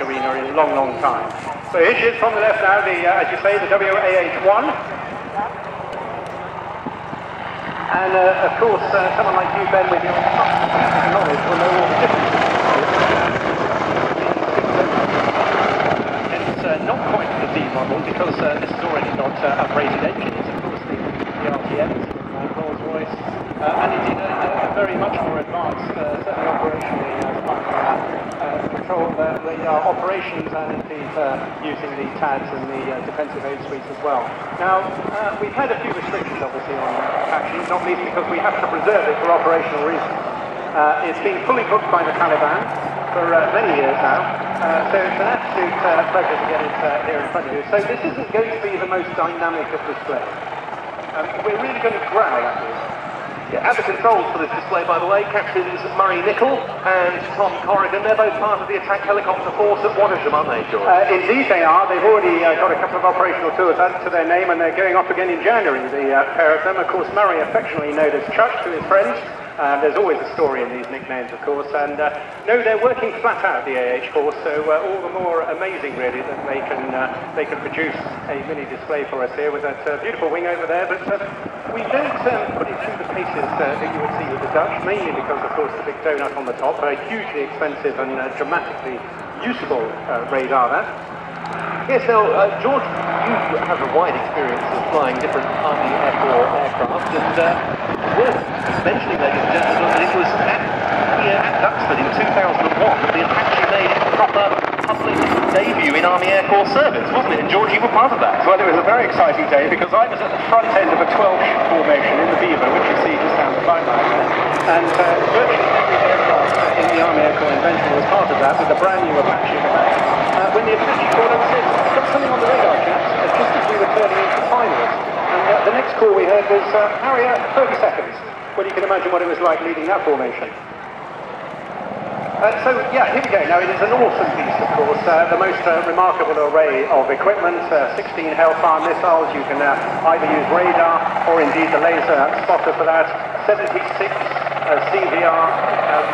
arena in a long, long time. So here she is from the left now, as you say, the WAH-1. And of course, someone like you, Ben, with your knowledge will know all the differences. It's not quite the D model because this has already got uprated engines, of course, the RTMs, Rolls-Royce, and indeed a very much more advanced, certainly operationally, control the operations and indeed using the TADs and the defensive aid suites as well. Now, we've had a few restrictions obviously on Apache, not least because we have to preserve it for operational reasons. It's been fully booked by the Taliban for many years now, so it's an absolute pleasure to get it here in front of you. So this isn't going to be the most dynamic of displays. We're really going to growl at this. Yeah, at the controls for this display, by the way, Captains Murray Nichol and Tom Corrigan. They're both part of the attack helicopter force at WAH-1, aren't they, George? Indeed they are. They've already got a couple of operational tours added to their name, and they're going off again in January, the pair of them. Of course, Murray, affectionately known as Chuck to his friends. There's always a story in these nicknames, of course, and no, they're working flat out, the AH force, so all the more amazing, really, that they can produce a mini display for us here with that beautiful wing over there. But we don't put it through the paces that you would see with the Dutch, mainly because, of course, the big donut on the top, a hugely expensive and dramatically useful radar, that. Yes, now, George, you have a wide experience of flying different Army Air Corps aircraft, and worth mentioning, ladies and gentlemen, that it was here at Duxford in 2001 that the Apache made its proper public debut in Army Air Corps service, wasn't it? And George, you were part of that. Well, it was a very exciting day because I was at the front end of a 12-ship formation in the Beaver, which you see just down the flight line, and virtually every aircraft in the Army Air Corps invention was part of that, with a brand new Apache in the back. When the Apache called over and said, "Got something on the radar, chaps," just as we were turning into finalists. And the next call we heard was Harrier, 30 seconds. Well, you can imagine what it was like leading that formation. So, yeah, here we go. Now, it is an awesome piece, of course. The most remarkable array of equipment, 16 Hellfire missiles. You can either use radar or indeed the laser spotter for that. 76 CVR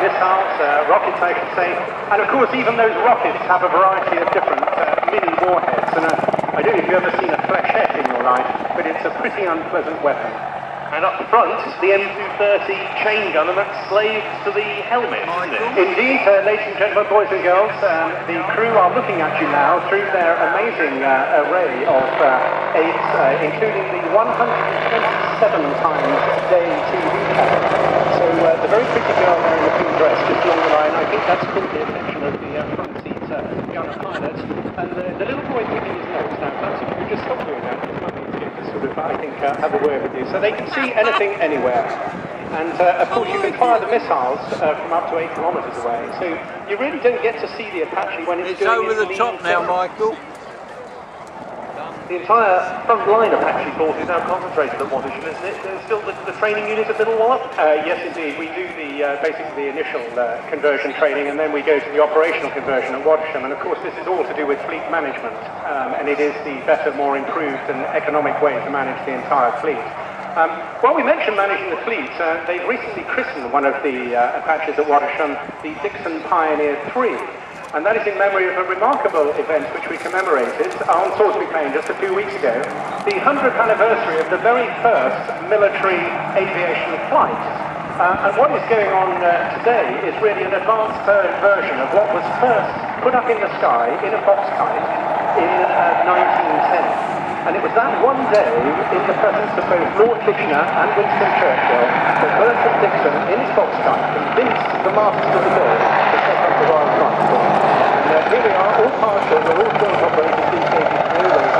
missiles, rockets, I should say. And, of course, even those rockets have a variety of different mini warheads. And I don't know if you've ever seen a flechette in your life, but it's a pretty unpleasant weapon. And up front, the M230 chain gun, and that's slaved to the helmet, isn't it? Indeed, ladies and gentlemen, boys and girls, the crew are looking at you now through their amazing array of aids, including the 127 times day TV camera. So the very pretty girl there in the pink dress just along the line, I think that's caught the attention of the front seat gunner pilot. And the little boy picking his nose now, perhaps if you could just stop doing that, because my name's going to sort of, I think, have a word with you. So they can see anything, anywhere. And of course you can fire the missiles from up to 8 kilometres away. So you really don't get to see the Apache when it's doing over the top now, Michael. The entire front line of Apache force is now concentrated at WAH-1, isn't it? There's still the training unit at Middle Wallop? Yes, indeed. We do the basically the initial conversion training, and then we go to the operational conversion at WAH-1. And of course, this is all to do with fleet management, and it is the better, more improved, and economic way to manage the entire fleet. While we mentioned managing the fleet, they've recently christened one of the Apaches at WAH-1 the Dixon Pioneer 3. And that is in memory of a remarkable event which we commemorated on Salisbury Plain just a few weeks ago, the 100th anniversary of the very first military aviation flight. And what is going on today is really an advanced version of what was first put up in the sky in a box type in 1910. And it was that one day, in the presence of both Lord Kitchener and Winston Churchill, that Bertram Dixon, in his box type, convinced the masters of the bill to set up the Royal Flight Corps. And here we are, all partial, we're all joint operators these days, always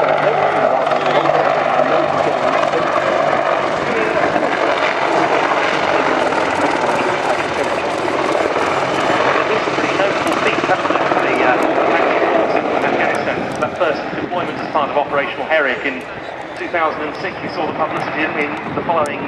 that first deployment as part of Operational Herrick in 2006 we saw the publicity in the following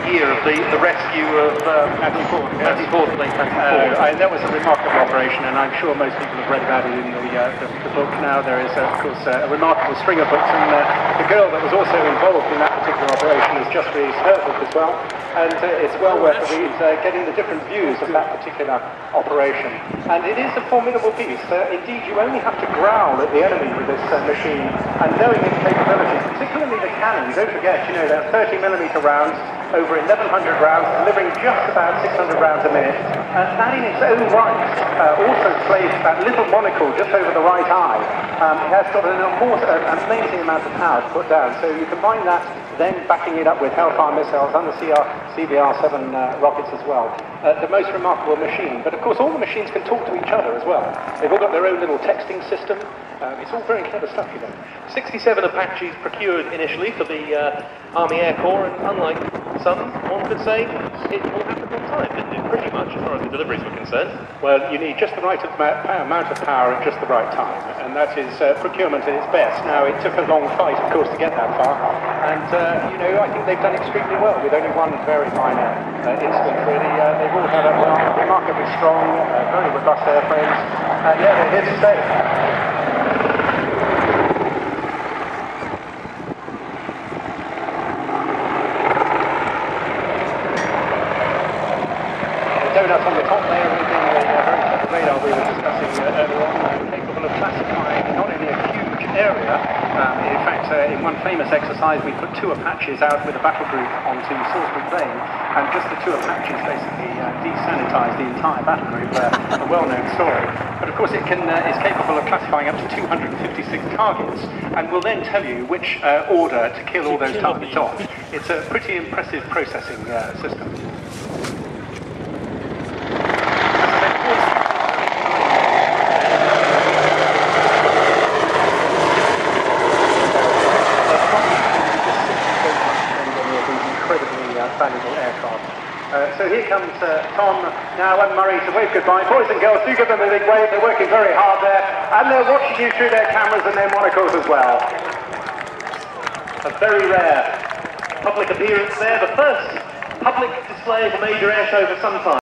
year of the rescue of Matthew Ford. That was a remarkable operation, and I'm sure most people have read about it in the book now. There is, of course, a remarkable string of books, and the girl that was also involved in that particular operation is just released her book as well, and it's well worth the read, getting the different views of that particular operation. And it is a formidable piece. Indeed, you only have to growl at the enemy with this machine, and knowing its capabilities, particularly the cannon. Don't forget, you know, they're 30mm rounds, over 1,100 rounds, delivering just about 600 rounds a minute. And that in its own right also plays that little monocle just over the right eye. It has got an amazing amount of power to put down. So you combine that, then backing it up with Hellfire missiles and the CBR-7 rockets as well. The most remarkable machine. But of course all the machines can talk to each other as well. They've all got their own little texting system. It's all very clever stuff, you know. 67 Apaches procured initially for the Army Air Corps, and unlike some, one could say, it will happen on time, didn't it? Pretty much, as far as the deliveries were concerned. Well, you need just the right amount of power at just the right time, and that is procurement at its best. Now, it took a long fight, of course, to get that far, and, you know, I think they've done extremely well, with only one very minor incident, really. They've all had a remarkably strong, very robust airframes, and yeah, they're here to stay. Donuts on the top there, everything, the very clever radar we were discussing earlier on, capable of classifying not only a huge area, in fact, in one famous exercise we put 2 Apaches out with a battle group onto Salisbury Plain, and just the 2 Apaches basically desanitized the entire battle group, a well-known story. But of course it is capable of classifying up to 256 targets, and will then tell you which order to kill all those targets off. It's a pretty impressive processing system. Valuable aircraft. So here comes Tom now and Murray to wave goodbye. Boys and girls, do give them a big wave. They're working very hard there, and they're watching you through their cameras and their monocles as well. A very rare public appearance there, the first public display of a major air show for some time.